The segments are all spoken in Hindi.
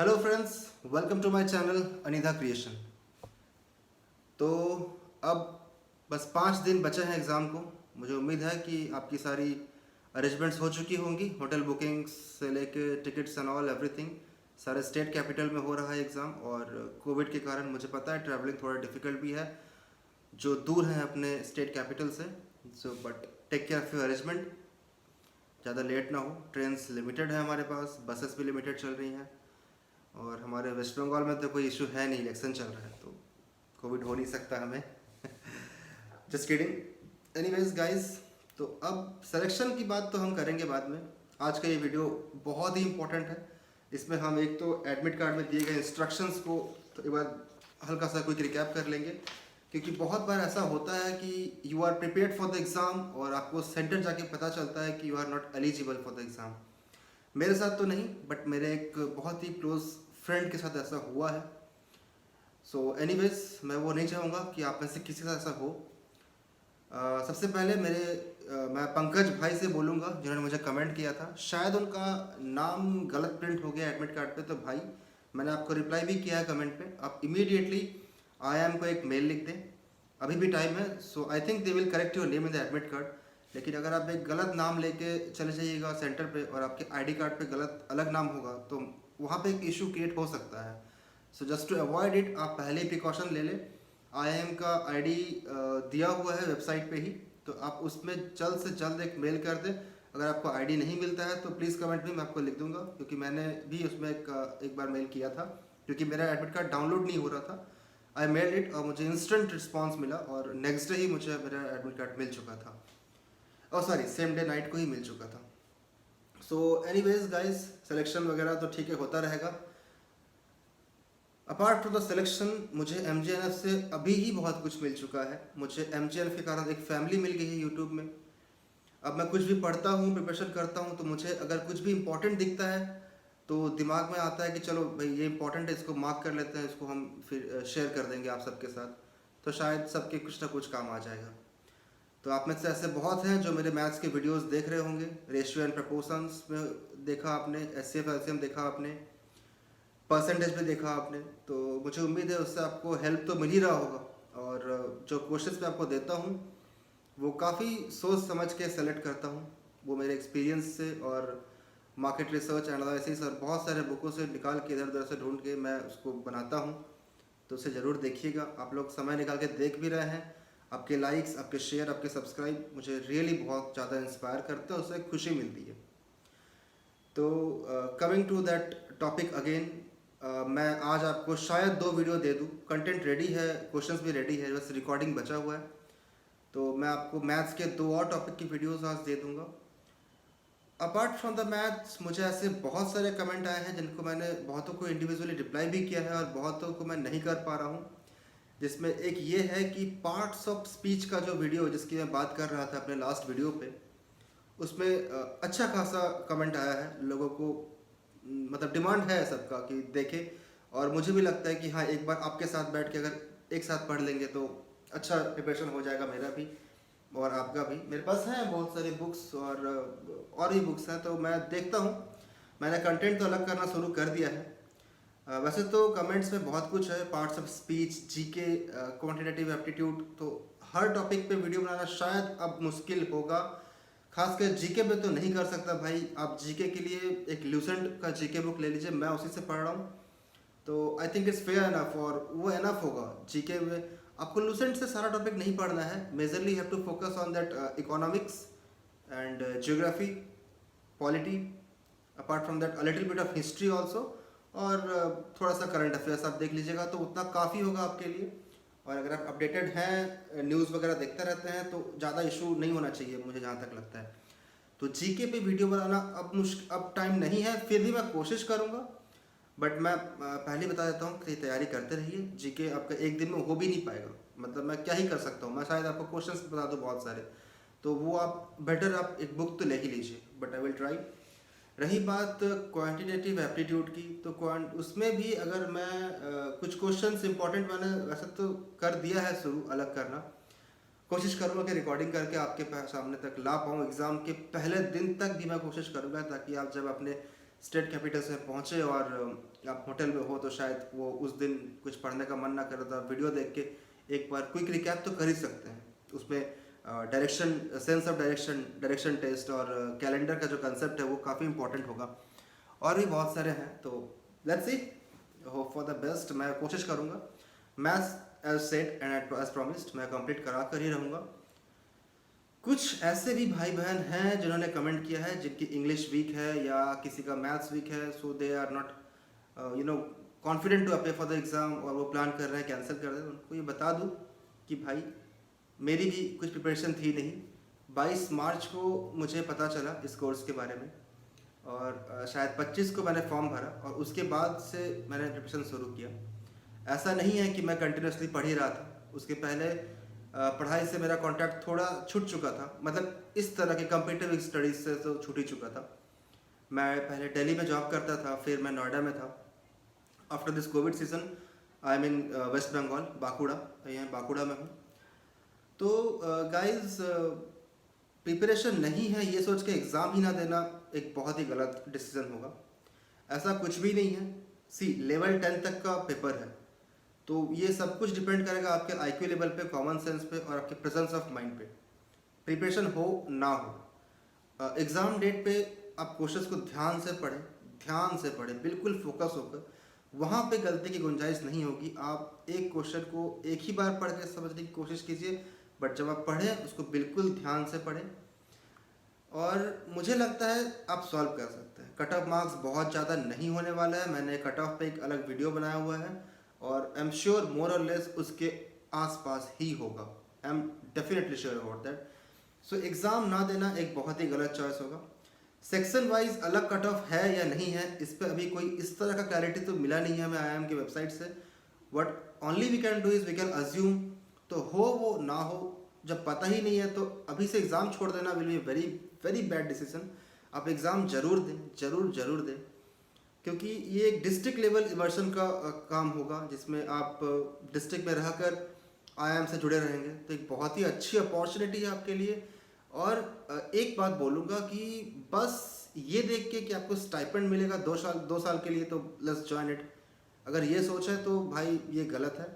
Hello friends, welcome to my channel Anidha creation. तो अब बस 5 दिन बचे हैं एग्ज़ाम को। मुझे उम्मीद है कि आपकी सारी अरेंजमेंट्स हो चुकी होंगी, होटल बुकिंग्स से लेके टिकट्स एंड ऑल एवरीथिंग। सारे स्टेट कैपिटल में हो रहा है एग्ज़ाम और कोविड के कारण मुझे पता है ट्रैवलिंग थोड़ा डिफ़िकल्ट भी है जो दूर हैं अपने स्टेट कैपिटल से। So but take care of your arrangement, ज़्यादा लेट ना हो। ट्रेन्स लिमिटेड है हमारे पास, बसेस भी लिमिटेड चल रही हैं और हमारे वेस्ट बंगाल में तो कोई इशू है नहीं, इलेक्शन चल रहा है तो कोविड हो नहीं सकता हमें। Just kidding. एनीवेज गाइस, तो अब सिलेक्शन की बात तो हम करेंगे बाद में। आज का ये वीडियो बहुत ही इंपॉर्टेंट है। इसमें हम एक तो एडमिट कार्ड में दिए गए इंस्ट्रक्शंस को तो एक बार हल्का सा क्विक रिकैप कर लेंगे, क्योंकि बहुत बार ऐसा होता है कि you are prepared for the exam और आपको सेंटर जाके पता चलता है कि you are not eligible for the exam. मेरे साथ तो नहीं, बट मेरे एक बहुत ही क्लोज फ्रेंड के साथ ऐसा हुआ है। सो एनीवेज, मैं वो नहीं चाहूँगा कि आप में से किसी के साथ ऐसा हो। सबसे पहले मैं पंकज भाई से बोलूँगा जिन्होंने मुझे कमेंट किया था। शायद उनका नाम गलत प्रिंट हो गया एडमिट कार्ड पे, तो भाई मैंने आपको रिप्लाई भी किया है कमेंट पे। आप इमीडिएटली आई एम को एक मेल लिख दें, अभी भी टाइम है। So I think they will correct your name in the admit card. लेकिन अगर आप एक गलत नाम लेके चले जाइएगा सेंटर पे और आपके आईडी कार्ड पे गलत अलग नाम होगा तो वहाँ पे एक इशू क्रिएट हो सकता है। So just to avoid it, आप पहले ही प्रिकॉशन ले लें। आईआईएम का आईडी दिया हुआ है वेबसाइट पे ही, तो आप उसमें जल्द से जल्द एक मेल कर दें। अगर आपको आईडी नहीं मिलता है तो प्लीज़ कमेंट में मैं आपको लिख दूंगा, क्योंकि मैंने भी उसमें एक बार मेल किया था क्योंकि मेरा एडमिट कार्ड डाउनलोड नहीं हो रहा था। आई मेल्ड इट और मुझे इंस्टेंट रिस्पांस मिला और नेक्स्ट डे ही मुझे मेरा एडमिट कार्ड मिल चुका था। और सॉरी, सेम डे नाइट को ही मिल चुका था। सो एनीवेज गाइस, सिलेक्शन वगैरह तो ठीक है, होता रहेगा। अपार्ट फ्रॉम द सिलेक्शन, मुझे एम से अभी ही बहुत कुछ मिल चुका है। मुझे एम के कारण एक फैमिली मिल गई है यूट्यूब में। अब मैं कुछ भी पढ़ता हूँ, प्रिपरेशन करता हूँ, तो मुझे अगर कुछ भी इंपॉर्टेंट दिखता है तो दिमाग में आता है कि चलो भाई ये इंपॉर्टेंट है, इसको मार्क कर लेते हैं, इसको हम फिर शेयर कर देंगे आप सबके साथ, तो शायद सबके कुछ ना कुछ काम आ जाएगा। तो आप में से ऐसे बहुत हैं जो मेरे मैथ्स के वीडियोस देख रहे होंगे। रेशियो एंड प्रपोर्शंस में देखा आपने, S C F L C M देखा आपने, परसेंटेज भी देखा आपने। तो मुझे उम्मीद है उससे आपको हेल्प तो मिल ही रहा होगा। और जो क्वेश्चंस मैं आपको देता हूँ वो काफ़ी सोच समझ के सेलेक्ट करता हूँ, वो मेरे एक्सपीरियंस से और मार्केट रिसर्च एनालिसिस और बहुत सारे बुकों से निकाल के इधर उधर से ढूंढ के मैं उसको बनाता हूँ। तो उसे ज़रूर देखिएगा। आप लोग समय निकाल के देख भी रहे हैं। आपके लाइक्स, आपके शेयर, आपके सब्सक्राइब मुझे रियली बहुत ज़्यादा इंस्पायर करते हैं, उससे खुशी मिलती है। तो coming to that topic again, मैं आज आपको शायद 2 वीडियो दे दूँ। कंटेंट रेडी है, क्वेश्चंस भी रेडी है, बस रिकॉर्डिंग बचा हुआ है। तो मैं आपको मैथ्स के 2 और टॉपिक की वीडियोस आज दे दूंगा। अपार्ट फ्रॉम द मैथ्स, मुझे ऐसे बहुत सारे कमेंट आए हैं जिनको मैंने बहुतों को इंडिविजुअली रिप्लाई भी किया है और बहुतों को मैं नहीं कर पा रहा हूँ। जिसमें एक ये है कि पार्ट्स ऑफ स्पीच का जो वीडियो जिसकी मैं बात कर रहा था अपने लास्ट वीडियो पे, उसमें अच्छा खासा कमेंट आया है। लोगों को मतलब डिमांड है सबका कि देखें, और मुझे भी लगता है कि हाँ, एक बार आपके साथ बैठ के अगर एक साथ पढ़ लेंगे तो अच्छा प्रिपरेशन हो जाएगा, मेरा भी और आपका भी। मेरे पास हैं बहुत सारी बुक्स और भी बुक्स हैं, तो मैं देखता हूँ। मैंने कंटेंट तो अलग करना शुरू कर दिया है। वैसे तो कमेंट्स में बहुत कुछ है, parts of speech, GK, quantitative aptitude, तो हर टॉपिक पे वीडियो बनाना शायद अब मुश्किल होगा। खासकर जीके पे तो नहीं कर सकता भाई। आप जीके के लिए एक ल्यूसेंट का जीके बुक ले लीजिए, मैं उसी से पढ़ रहा हूँ। तो I think it's fair enough और वो इनफ होगा। जीके में आपको लूसेंट से सारा टॉपिक नहीं पढ़ना है। Majorly have to focus on that economics and geography, polity, apart from that a little bit of history also, और थोड़ा सा करंट अफेयर्स आप देख लीजिएगा तो उतना काफ़ी होगा आपके लिए। और अगर आप अपडेटेड हैं, न्यूज़ वगैरह देखते रहते हैं, तो ज़्यादा इशू नहीं होना चाहिए मुझे जहाँ तक लगता है। तो जीके पे वीडियो बनाना अब टाइम नहीं है, फिर भी मैं कोशिश करूँगा। बट मैं पहले बता देता हूँ कि तैयारी करते रहिए। जीके आपका एक दिन में हो भी नहीं पाएगा, मतलब मैं क्या ही कर सकता हूँ। मैं शायद आपको क्वेश्चंस बता दूँ बहुत सारे, तो वो आप बेटर आप एक बुक तो ले ही लीजिए, बट आई विल ट्राई। रही बात क्वांटिटेटिव एप्टीट्यूड की, तो उसमें भी अगर मैं कुछ क्वेश्चंस इंपॉर्टेंट मैंने वैसे तो कर दिया है शुरू अलग करना। कोशिश करूँगा कि रिकॉर्डिंग करके आपके सामने तक ला पाऊँ। एग्ज़ाम के पहले दिन तक भी मैं कोशिश करूँगा, ताकि आप जब अपने स्टेट कैपिटल से पहुँचे और आप होटल में हो तो शायद वो उस दिन कुछ पढ़ने का मन ना करे तो आप वीडियो देख के एक बार क्विक रिकैप तो कर ही सकते हैं। उसमें direction, sense of direction test और कैलेंडर का जो कंसेप्ट है वो काफ़ी इंपॉर्टेंट होगा। और भी बहुत सारे हैं, तो let's see, hope for the best. मैं कोशिश करूँगा, maths as said and as promised मैं कंप्लीट करा कर ही रहूँगा। कुछ ऐसे भी भाई बहन हैं जिन्होंने कमेंट किया है जिनकी इंग्लिश वीक है या किसी का मैथ्स वीक है, so they are not confident to appear for the exam, और वो प्लान कर रहे हैं कैंसिल कर दें। उनको ये बता दूँ कि भाई मेरी भी कुछ प्रिपरेशन थी नहीं। 22 मार्च को मुझे पता चला इस कोर्स के बारे में, और शायद 25 को मैंने फॉर्म भरा और उसके बाद से मैंने प्रिपरेशन शुरू किया। ऐसा नहीं है कि मैं कंटिन्यूसली पढ़ ही रहा था, उसके पहले पढ़ाई से मेरा कांटेक्ट थोड़ा छूट चुका था, मतलब इस तरह के कम्पिटिटिव स्टडीज़ से तो छूट ही चुका था। मैं पहले दिल्ली में जॉब करता था, फिर मैं नोएडा में था। After this covid season I am in West Bengal, Bankura, यहाँ बांकुड़ा में हूँ। तो गाइस, प्रिपरेशन नहीं है ये सोच के एग्ज़ाम ही ना देना एक बहुत ही गलत डिसीजन होगा। ऐसा कुछ भी नहीं है। सी, लेवल 10 तक का पेपर है, तो ये सब कुछ डिपेंड करेगा आपके आईक्यू लेवल पे, कॉमन सेंस पे और आपके प्रेजेंस ऑफ माइंड पे। प्रिपरेशन हो ना हो, एग्ज़ाम डेट पे आप क्वेश्चंस को ध्यान से पढ़ें, बिल्कुल फोकस होकर। वहाँ पे गलती की गुंजाइश नहीं होगी। आप एक क्वेश्चन को एक ही बार पढ़ के समझने की कोशिश कीजिए, बट जब आप पढ़ें उसको बिल्कुल ध्यान से पढ़ें, और मुझे लगता है आप सॉल्व कर सकते हैं। कट ऑफ मार्क्स बहुत ज़्यादा नहीं होने वाला है। मैंने कट ऑफ पे एक अलग वीडियो बनाया हुआ है और आई एम श्योर मोर और लेस उसके आसपास ही होगा। I am definitely sure about that. So exam ना देना एक बहुत ही गलत चॉइस होगा। सेक्शन वाइज अलग कट ऑफ है या नहीं है, इस पर अभी कोई इस तरह का क्लैरिटी तो मिला नहीं है हमें IIM की वेबसाइट से। What only we can do is we can assume, तो हो वो ना हो, जब पता ही नहीं है तो अभी से एग्ज़ाम छोड़ देना will be very very bad decision. आप एग्ज़ाम ज़रूर दें, ज़रूर दें, क्योंकि ये एक डिस्ट्रिक्ट लेवल इमर्शन का काम होगा जिसमें आप डिस्ट्रिक्ट में रहकर IIM से जुड़े रहेंगे, तो एक बहुत ही अच्छी अपॉर्चुनिटी है आपके लिए। और एक बात बोलूँगा कि बस ये देख के कि आपको स्टाइपेंड मिलेगा 2 साल के लिए, तो लेट्स जॉइन इट, अगर ये सोच है तो भाई ये गलत है।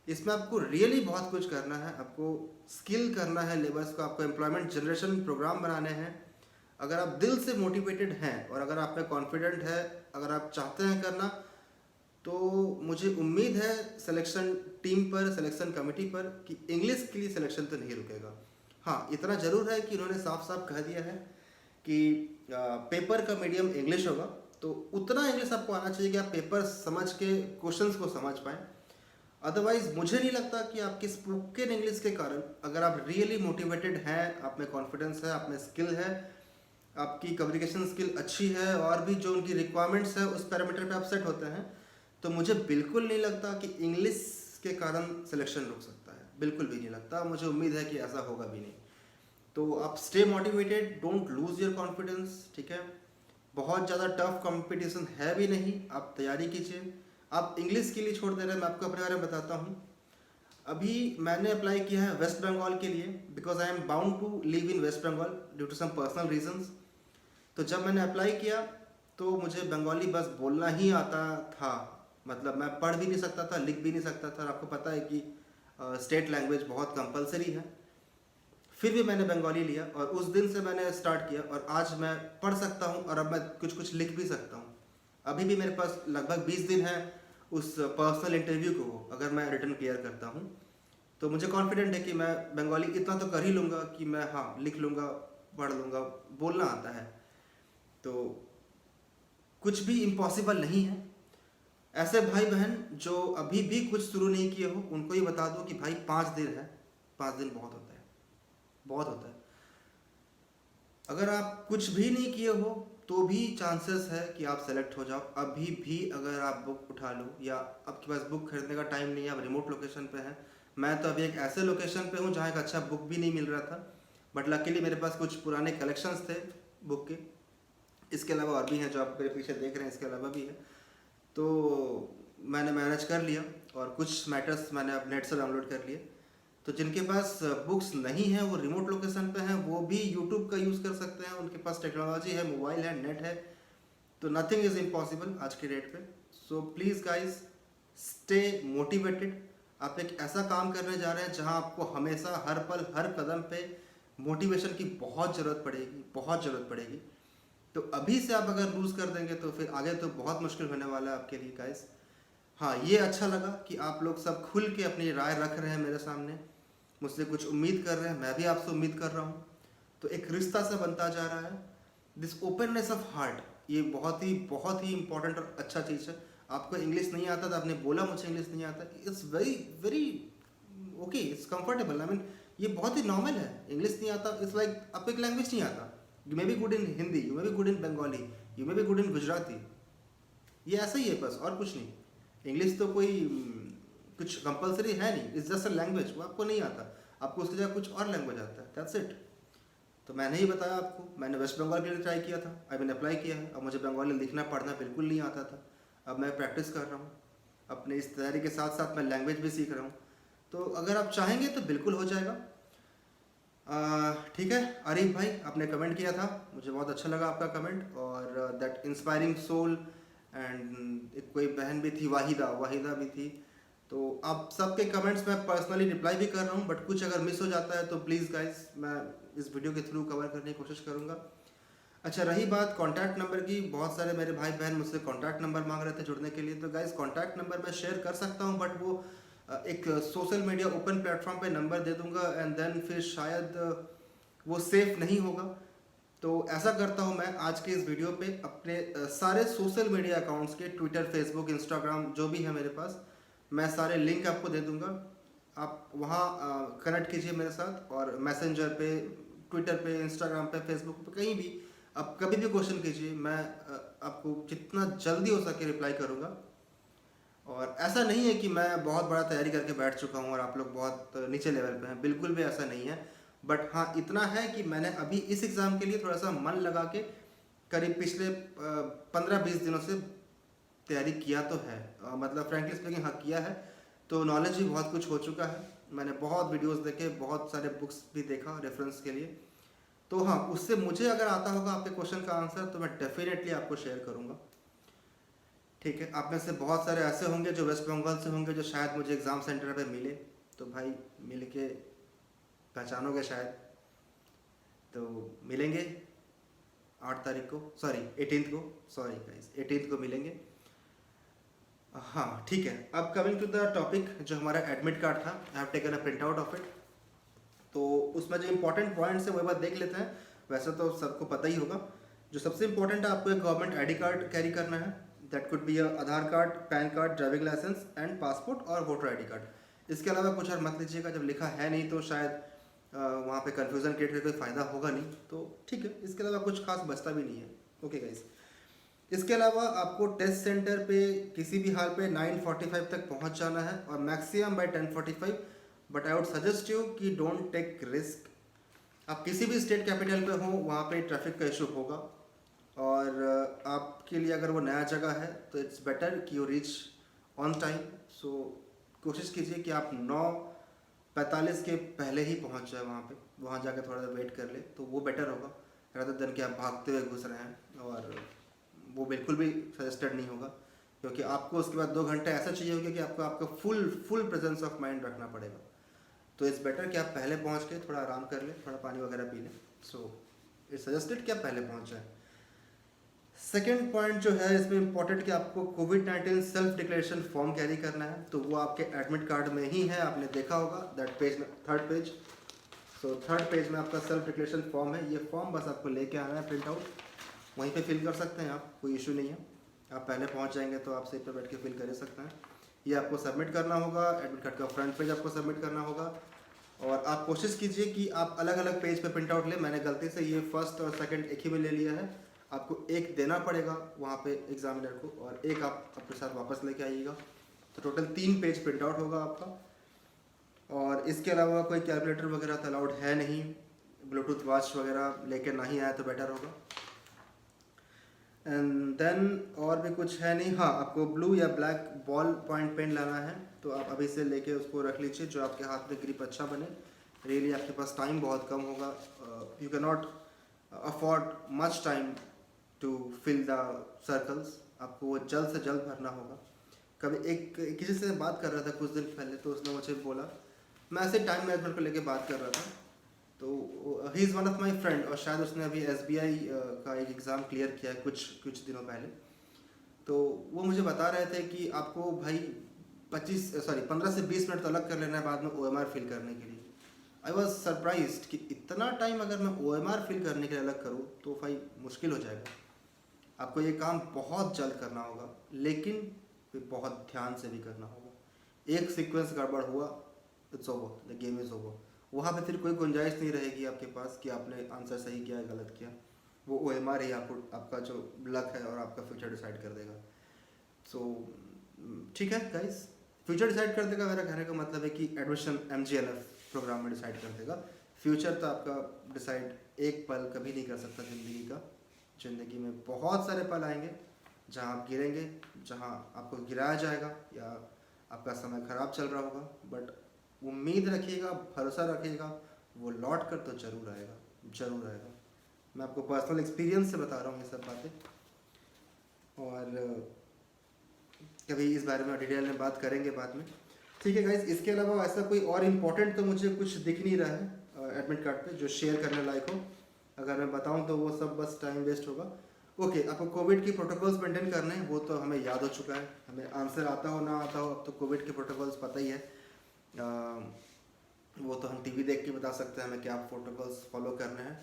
इसमें आपको रियली बहुत कुछ करना है, आपको स्किल करना है लेबर्स को, आपको एम्प्लॉयमेंट जनरेशन प्रोग्राम बनाने हैं। अगर आप दिल से मोटिवेटेड हैं और अगर आप में कॉन्फिडेंट है, अगर आप चाहते हैं करना, तो मुझे उम्मीद है सिलेक्शन टीम पर, सिलेक्शन कमेटी पर, कि इंग्लिश के लिए सिलेक्शन तो नहीं रुकेगा। हाँ, इतना ज़रूर है कि उन्होंने साफ साफ कह दिया है कि पेपर का मीडियम इंग्लिश होगा, तो उतना इंग्लिश आपको आना चाहिए कि आप पेपर समझ के क्वेश्चंस को समझ पाएँ। अदरवाइज मुझे नहीं लगता कि आपकी स्पोकन इंग्लिश के कारण, अगर आप रियली मोटिवेटेड हैं, आप में कॉन्फिडेंस है, आप में स्किल है, आपकी कम्युनिकेशन स्किल अच्छी है, और भी जो उनकी रिक्वायरमेंट्स है उस पैरामीटर पे आप सेट होते हैं, तो मुझे बिल्कुल नहीं लगता कि इंग्लिश के कारण सिलेक्शन रुक सकता है। बिल्कुल भी नहीं लगता, मुझे उम्मीद है कि ऐसा होगा भी नहीं। तो आप stay motivated, don't lose your confidence, ठीक है। बहुत ज़्यादा टफ कंपटीशन है भी नहीं, आप तैयारी कीजिए। आप इंग्लिश के लिए छोड़ दे रहे हैं, मैं आपको अपने बारे में बताता हूँ। अभी मैंने अप्लाई किया है वेस्ट बंगाल के लिए, because I am bound to live in West Bengal due to some personal reasons. तो जब मैंने अप्लाई किया तो मुझे बंगाली बस बोलना ही आता था, मतलब मैं पढ़ भी नहीं सकता था, लिख भी नहीं सकता था। और आपको पता है कि स्टेट लैंग्वेज बहुत कंपलसरी है। फिर भी मैंने बंगाली लिया और उस दिन से मैंने स्टार्ट किया, और आज मैं पढ़ सकता हूँ और अब मैं कुछ लिख भी सकता हूँ। अभी भी मेरे पास लगभग 20 दिन है उस पर्सनल इंटरव्यू को, अगर मैं रिटर्न क्लियर करता हूँ तो मुझे कॉन्फिडेंट है कि मैं बंगाली इतना तो कर ही लूँगा कि मैं, हाँ, लिख लूँगा, पढ़ लूँगा, बोलना आता है। तो कुछ भी इम्पॉसिबल नहीं है। ऐसे भाई बहन जो अभी भी कुछ शुरू नहीं किए हो, उनको ये बता दो कि भाई 5 दिन है, 5 दिन बहुत होता है, बहुत होता है। अगर आप कुछ भी नहीं किए हो तो भी चांसेस है कि आप सेलेक्ट हो जाओ। अभी भी अगर आप बुक उठा लो, या आपके पास बुक खरीदने का टाइम नहीं है, आप रिमोट लोकेशन पे हैं। मैं तो अभी एक ऐसे लोकेशन पे हूँ जहाँ एक अच्छा बुक भी नहीं मिल रहा था, बट लकीली मेरे पास कुछ पुराने कलेक्शंस थे बुक के। इसके अलावा और भी हैं जो आप मेरे पीछे देख रहे हैं, इसके अलावा भी है। तो मैंने मैनेज कर लिया, और कुछ मैटर्स मैंने अब नेट से डाउनलोड कर लिए। तो जिनके पास बुक्स नहीं है, वो रिमोट लोकेशन पे हैं, वो भी यूट्यूब का यूज़ कर सकते हैं। उनके पास टेक्नोलॉजी है, मोबाइल है, नेट है, तो नथिंग इज़ इम्पॉसिबल आज के डेट पे। So please guys stay motivated. आप एक ऐसा काम करने जा रहे हैं जहां आपको हमेशा हर पल हर कदम पे मोटिवेशन की बहुत ज़रूरत पड़ेगी, बहुत ज़रूरत पड़ेगी। तो अभी से आप अगर लूज़ कर देंगे तो फिर आगे तो बहुत मुश्किल होने वाला है आपके लिए गाइस। हाँ, ये अच्छा लगा कि आप लोग सब खुल के अपनी राय रख रहे हैं मेरे सामने, मुझसे कुछ उम्मीद कर रहे हैं, मैं भी आपसे उम्मीद कर रहा हूँ। तो एक रिश्ता सा बनता जा रहा है। दिस ओपननेस ऑफ हार्ट, ये बहुत ही इंपॉर्टेंट और अच्छा चीज़ है। आपको इंग्लिश नहीं आता था, आपने बोला मुझे इंग्लिश नहीं आता, it's very very okay, it's comfortable. I mean ये बहुत ही नॉर्मल है। इंग्लिश नहीं आता, इट्स लाइक आपको एक लैंग्वेज नहीं आता। You may be good in Hindi, you may be good in Bengali, you may be good in Gujarati. ये ऐसा ही है बस, और कुछ नहीं। इंग्लिश तो कोई कुछ कंपलसरी है नहीं, इट्स जस्ट अ लैंग्वेज। वो आपको नहीं आता, आपको उसकी जगह कुछ और लैंग्वेज आता है, दैट्स इट। तो मैंने ही बताया आपको, मैंने वेस्ट बंगाल के लिए ट्राई किया था, आई मीन अप्लाई किया है। अब मुझे बंगाली लिखना पढ़ना बिल्कुल नहीं आता था। अब मैं प्रैक्टिस कर रहा हूँ, अपने इस तैयारी के साथ साथ मैं लैंग्वेज भी सीख रहा हूँ। तो अगर आप चाहेंगे तो बिल्कुल हो जाएगा। ठीक है आरिफ भाई, आपने कमेंट किया था, मुझे बहुत अच्छा लगा आपका कमेंट। और दैट इंस्पायरिंग सोल, एंड एक कोई बहन भी थी, वाहिदा भी थी। तो आप सबके कमेंट्स मैं पर्सनली रिप्लाई भी कर रहा हूँ, बट कुछ अगर मिस हो जाता है तो प्लीज़ गाइस मैं इस वीडियो के थ्रू कवर करने की कोशिश करूँगा। अच्छा, रही बात कॉन्टैक्ट नंबर की, बहुत सारे मेरे भाई बहन मुझसे कॉन्टैक्ट नंबर मांग रहे थे जुड़ने के लिए। तो गाइस कॉन्टैक्ट नंबर मैं शेयर कर सकता हूँ, बट वो एक सोशल मीडिया ओपन प्लेटफॉर्म पे नंबर दे दूंगा, एंड देन फिर शायद वो सेफ नहीं होगा। तो ऐसा करता हूँ मैं आज के इस वीडियो पे अपने सारे सोशल मीडिया अकाउंट्स के, ट्विटर, फेसबुक, इंस्टाग्राम जो भी है मेरे पास, मैं सारे लिंक आपको दे दूंगा। आप वहाँ कनेक्ट कीजिए मेरे साथ, और मैसेंजर पे, ट्विटर पे, इंस्टाग्राम पे, फेसबुक पे, कहीं भी आप कभी भी क्वेश्चन कीजिए, मैं आपको जितना जल्दी हो सके रिप्लाई करूँगा। और ऐसा नहीं है कि मैं बहुत बड़ा तैयारी करके बैठ चुका हूँ और आप लोग बहुत नीचे लेवल पे हैं, बिल्कुल भी ऐसा नहीं है। बट हाँ, इतना है कि मैंने अभी इस एग्ज़ाम के लिए थोड़ा सा मन लगा के करीब पिछले 15-20 दिनों से तैयारी किया तो है। मतलब फ्रेंकली स्पीकिंग हाँ किया है। तो नॉलेज भी बहुत कुछ हो चुका है, मैंने बहुत वीडियोस देखे, बहुत सारे बुक्स भी देखा रेफरेंस के लिए। तो हाँ, उससे मुझे अगर आता होगा आपके क्वेश्चन का आंसर तो मैं डेफिनेटली आपको शेयर करूँगा। ठीक है, आप में से बहुत सारे ऐसे होंगे जो वेस्ट बंगाल से होंगे, जो शायद मुझे एग्ज़ाम सेंटर पे मिले। तो भाई मिल के पहचानोगे शायद, तो मिलेंगे 8 तारीख को, सॉरी 18th को, सॉरी गाइस 18th को मिलेंगे। हाँ ठीक है, अब कमिंग टू द टॉपिक, जो हमारा एडमिट कार्ड था, I have taken a print out of it. तो उसमें जो इंपॉर्टेंट पॉइंट्स है वो एक बार देख लेते हैं। वैसे तो सबको पता ही होगा, जो सबसे इंपॉर्टेंट है, आपको एक गवर्नमेंट आईडी कार्ड कैरी करना है। That could be Aadhaar card, PAN card, driving licence and passport और वोटर आईडी कार्ड। इसके अलावा कुछ और मत लीजिएगा, जब लिखा है नहीं तो शायद वहाँ पे कन्फ्यूज़न क्रिएट करके कोई फ़ायदा होगा नहीं। तो ठीक है, इसके अलावा कुछ खास बचता भी नहीं है। ओके गाइस, इसके अलावा आपको टेस्ट सेंटर पे किसी भी हाल पे 9:45 तक पहुँच जाना है, और maximum bye 10:45। But I would suggest you कि डोंट टेक रिस्क। आप किसी भी स्टेट कैपिटल पे हो, वहाँ पे ट्रैफिक का इशू होगा, और आपके लिए अगर वो नया जगह है तो इट्स बेटर कि यू रीच ऑन टाइम। सो कोशिश कीजिए कि आप 9:45 के पहले ही पहुँच जाए वहाँ पे, वहाँ जाकर थोड़ा सा वेट कर ले, तो वो बेटर होगा रादर देन कि आप भागते हुए घुस रहे हैं। और वो बिल्कुल भी सजेस्टेड नहीं होगा, क्योंकि आपको उसके बाद 2 घंटे ऐसा चाहिए होगा कि आपको आपका फुल प्रेजेंस ऑफ माइंड रखना पड़ेगा। तो इट्स बेटर कि आप पहले पहुंच के थोड़ा आराम कर लें, थोड़ा पानी वगैरह पी लें। सो इट्स सजेस्टेड कि आप पहले पहुंच जाएं। सेकेंड पॉइंट जो है इसमें इंपॉर्टेंट, कि आपको कोविड-19 सेल्फ डिक्लेरेशन फॉर्म कैरी करना है। तो वो आपके एडमिट कार्ड में ही है, आपने देखा होगा दैट पेज में, 3rd पेज। सो 3rd पेज में आपका सेल्फ डिक्लेरेशन फॉर्म है। ये फॉर्म बस आपको लेके आना है, प्रिंट आउट, वहीं पे फिल कर सकते हैं आप, कोई इशू नहीं है। आप पहले पहुंच जाएंगे तो आप सीट पर बैठ के फिल कर सकते हैं। ये आपको सबमिट करना होगा, एडमिट कार्ड का फ्रंट पेज आपको सबमिट करना होगा। और आप कोशिश कीजिए कि आप अलग अलग पेज पे प्रिंट आउट लें। मैंने गलती से ये फर्स्ट और सेकंड एक ही में ले लिया है। आपको एक देना पड़ेगा वहाँ पे एग्जामिनर को, और एक आप अपने साथ वापस लेके आइएगा। तो टोटल 3 पेज प्रिंट आउट होगा आपका। और इसके अलावा कोई कैलकुलेटर वगैरह तो अलाउड है नहीं, ब्लूटूथ वॉच वगैरह लेके ना ही आए तो बेटर होगा। एंड देन और भी कुछ है नहीं। हाँ, आपको ब्लू या ब्लैक बॉल पॉइंट पेन लाना है, तो आप अभी से लेके उसको रख लीजिए, जो आपके हाथ में ग्रिप अच्छा बने। रियली आपके पास टाइम बहुत कम होगा, you can not afford much time to fill the circles, आपको वो जल्द से जल्द भरना होगा। कभी एक किसी से बात कर रहा था कुछ दिन पहले, तो उसने मुझे बोला, मैं ऐसे टाइम मैनेजमेंट को लेके बात कर रहा था, तो he is one of my friend, और शायद उसने अभी SBI का एक एग्ज़ाम क्लियर किया है कुछ दिनों पहले। तो वो मुझे बता रहे थे कि आपको भाई 15 से 20 मिनट तो अलग कर लेना है बाद में OMR फिल करने के लिए। आई वॉज सरप्राइज्ड कि इतना टाइम अगर मैं OMR फिल करने के लिए अलग करूँ तो भाई मुश्किल हो जाएगा। आपको ये काम बहुत जल्द करना होगा, लेकिन फिर बहुत ध्यान से भी करना होगा। एक सीक्वेंस गड़बड़ हुआ, it's over, the game is over. वहाँ पे फिर कोई गुंजाइश नहीं रहेगी आपके पास कि आपने आंसर सही किया है गलत किया। वो OMR ही आपको आपका जो लक है और आपका फ्यूचर डिसाइड कर देगा। सो ठीक है गाइस, फ्यूचर डिसाइड कर देगा, मेरा कहने का मतलब है कि एडमिशन MGNF प्रोग्राम में डिसाइड कर देगा। फ्यूचर तो आपका डिसाइड एक पल कभी नहीं कर सकता ज़िंदगी का। ज़िंदगी में बहुत सारे पल आएंगे जहाँ आप गिरेंगे, जहाँ आपको गिराया जाएगा या आपका समय ख़राब चल रहा होगा, बट उम्मीद रखिएगा, भरोसा रखिएगा, वो लौट कर तो ज़रूर आएगा, ज़रूर आएगा। मैं आपको पर्सनल एक्सपीरियंस से बता रहा हूँ ये सब बातें, और कभी इस बारे में डिटेल में बात करेंगे बाद में। ठीक है गाइस, इसके अलावा ऐसा कोई और इम्पोर्टेंट तो मुझे कुछ दिख नहीं रहा है एडमिट कार्ड पे जो शेयर करने लायक हो। अगर मैं बताऊं तो वो सब बस टाइम वेस्ट होगा। ओके, आपको कोविड की प्रोटोकॉल्स मेंटेन करने हैं, वो तो हमें याद हो चुका है, हमें आंसर आता हो ना आता हो, अब तो कोविड के प्रोटोकॉल्स पता ही है। वो तो हम टीवी देख के बता सकते हैं हमें क्या प्रोटोकॉल्स फॉलो करने हैं।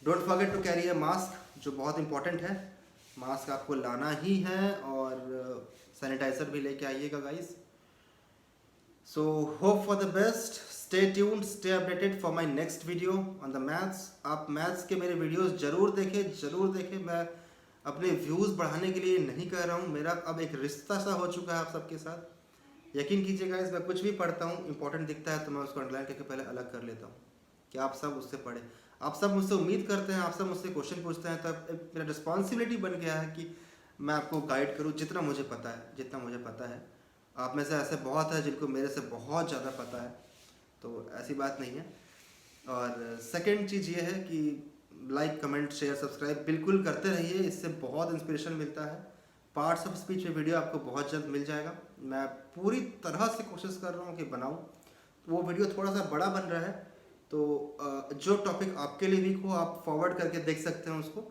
Don't forget to carry a mask, जो बहुत इंपॉर्टेंट है। मास्क आपको लाना ही है, और सैनिटाइजर भी लेके आइएगा guys. So hope for the best, stay tuned, stay updated for my next video on the maths. आप मैथ्स के मेरे वीडियोस जरूर देखें। मैं अपने व्यूज़ बढ़ाने के लिए नहीं कह रहा हूँ, मेरा अब एक रिश्ता सा हो चुका है आप सबके साथ। यकीन कीजिए गाइस, मैं कुछ भी पढ़ता हूँ, इंपॉर्टेंट दिखता है तो मैं उसको अंडरलाइन करके पहले अलग कर लेता हूँ कि आप सब उससे पढ़ें। आप सब मुझसे उम्मीद करते हैं, आप सब मुझसे क्वेश्चन पूछते हैं, तब मेरा रिस्पॉन्सिबिलिटी बन गया है कि मैं आपको गाइड करूँ जितना मुझे पता है। आप में से ऐसे बहुत है जिनको मेरे से बहुत ज़्यादा पता है, तो ऐसी बात नहीं है। और सेकंड चीज़ ये है कि लाइक, कमेंट, शेयर, सब्सक्राइब बिल्कुल करते रहिए, इससे बहुत इंस्पिरेशन मिलता है। पार्ट्स ऑफ स्पीच में वीडियो आपको बहुत जल्द मिल जाएगा। मैं पूरी तरह से कोशिश कर रहा हूँ कि बनाऊँ। वो वीडियो थोड़ा सा बड़ा बन रहा है, तो जो टॉपिक आपके लिए वीक हो आप फॉरवर्ड करके देख सकते हैं उसको,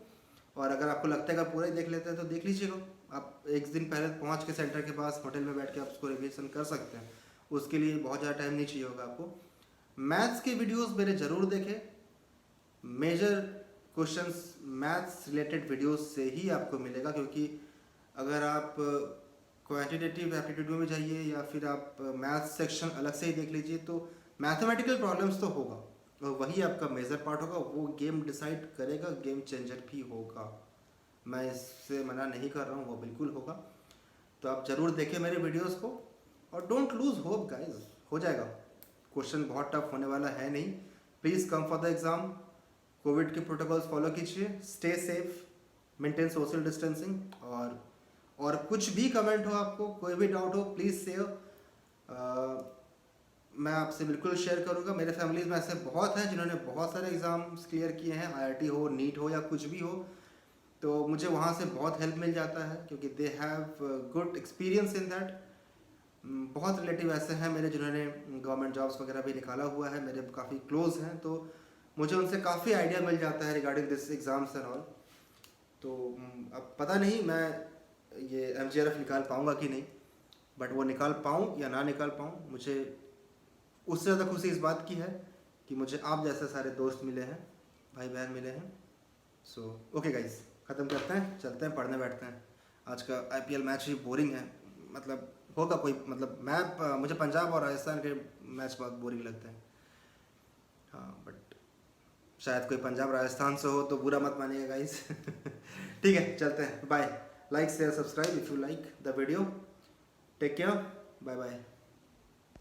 और अगर आपको लगता है कि पूरा ही देख लेते हैं तो देख लीजिएगा। आप एक दिन पहले पहुंच के सेंटर के पास होटल में बैठ के आप उसको रिवीजन कर सकते हैं, उसके लिए बहुत ज़्यादा टाइम नहीं चाहिए होगा आपको। मैथ्स के वीडियोस मेरे ज़रूर देखें, major questions maths related videos से ही आपको मिलेगा, क्योंकि अगर आप क्वांटिटेटिव एप्टीट्यूड में जाइए या फिर आप मैथ्स सेक्शन अलग से ही देख लीजिए तो मैथमेटिकल प्रॉब्लम्स तो होगा, और वही आपका मेजर पार्ट होगा, वो गेम डिसाइड करेगा, गेम चेंजर भी होगा। मैं इससे मना नहीं कर रहा हूँ, वो बिल्कुल होगा। तो आप ज़रूर देखें मेरे वीडियोस को, और डोंट लूज होप गाइस, हो जाएगा। क्वेश्चन बहुत टफ होने वाला है नहीं। Please come for the exam, Covid के प्रोटोकॉल्स फॉलो कीजिए, stay safe, maintain social distancing, और कुछ भी कमेंट हो, आपको कोई भी डाउट हो, प्लीज़ शेयर। मैं आपसे बिल्कुल शेयर करूँगा। मेरे फैमिलीज़ में ऐसे बहुत हैं जिन्होंने बहुत सारे एग्ज़ाम्स क्लियर किए हैं, IIT हो, नीट हो या कुछ भी हो, तो मुझे वहाँ से बहुत हेल्प मिल जाता है, क्योंकि they have good experience in that. बहुत रिलेटिव ऐसे हैं मेरे जिन्होंने गवर्नमेंट जॉब्स वगैरह भी निकाला हुआ है, मेरे काफ़ी क्लोज हैं, तो मुझे उनसे काफ़ी आइडिया मिल जाता है regarding this exams and all. तो अब पता नहीं मैं ये MGRF निकाल पाऊँगा कि नहीं, बट वो निकाल पाऊँ या ना निकाल पाऊँ, मुझे उससे ज़्यादा खुशी इस बात की है कि मुझे आप जैसे सारे दोस्त मिले हैं, भाई बहन मिले हैं। सो ओके गाइस, ख़त्म करते हैं, चलते हैं, पढ़ने बैठते हैं। आज का IPL मैच ही बोरिंग है, मतलब होगा कोई, मतलब मुझे पंजाब और राजस्थान के मैच बहुत बोरिंग लगते हैं। हाँ, बट शायद कोई पंजाब राजस्थान से हो तो बुरा मत मानिएगा गाइस। ठीक है, चलते हैं, bye. Like, share, subscribe if you like the video. Take care, bye bye.